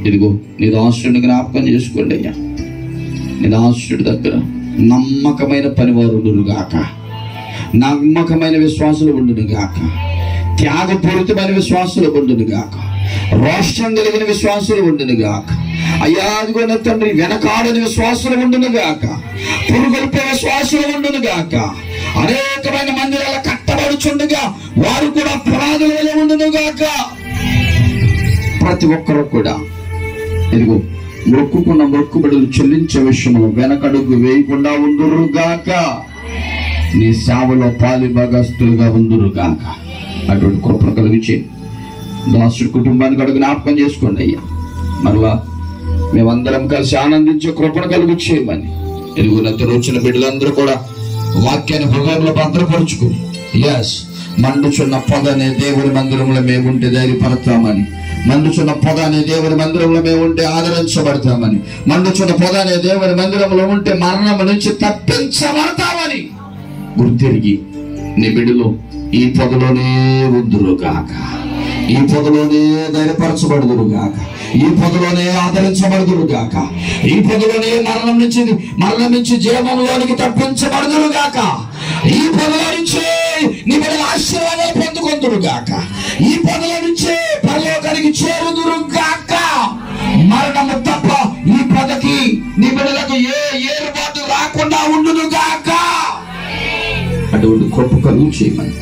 ఇదిగో నీ దాసుడిని జ్ఞాపకం చేసుకోండి అయ్యా. నీ దాసుడి దగ్గర నమ్మకమైన పనివారు ఉండును గాక, నమ్మకమైన విశ్వాసులు ఉండును గాక, త్యాగపూరితమైన విశ్వాసులు ఉండును గాక, రోషం కలిగిన విశ్వాసులు ఉండును గాక. అయ్యా అదిగో నా తండ్రి, వెనకాడని విశ్వాసులు ఉండును గాక, పురుగొల్పే విశ్వాసులు ఉండును గాక. అనేకమైన మందిరాల కట్టబడుచుండగా వారు కూడా పునాదుల వలె ఉండును గాక. ప్రతి ఒక్కరూ కూడా ఇదిగో మొక్కుకున్న మొక్కుబడులు చెల్లించే విషయంలో వెనకడుగు వేయకుండా ఉందురు గాక. నీ సేవలో పాలి భాగస్తులుగా ఉందురు గాక. అటువంటి కృపను కలిగించే దాసుడి కుటుంబానికి అడుగు జ్ఞాపకం చేసుకోండి అయ్యా. మరలా మేమందరం కలిసి ఆనందించే కృపను కలిగించేయమని ఎరుగునంత వచ్చిన బిడ్డలందరూ కూడా వాక్యాన్ని హృదయంలో భద్రపరుచుకుని, ఎస్, మండుచున్న పొద అనే దేవుని మందిరంలో మేముంటే ధైర్యపడతామని, మండుచున్న పొద అనే దేవుని మందిరంలో మేముంటే ఆదరించబడతామని, మండుచున్న పొద అనే దేవుని మందిరంలో ఉంటే మరణం నుంచి తప్పించబడతామని గుర్తిరిగి నీ బిడ్డలు ఈ పొదలోనే ఉందురు గాక, ఈ పొదలోనే ధైర్యపరచబడుదురు గాక, ఈ పొదలోనే ఆదరించబడుదురు గాక, ఈ పొదలోనే మరణం నుంచి జీవంలోనికి తప్పించబడుదురు గాక, ఈ పొదలో నుంచే నీ బిడ్డల ఆశీర్వాదాలు పొందుకొందురు గాక, ఈ పొదల నుంచే పరలోకానికి చేరుదురు గాక. మరణము తప్ప ఈ పొదకి నీ బిడ్డలకు ఏ ఏర్పాటు రాకుండా ఉండును గాక. అటువంటి కృప కలుగు చేయమని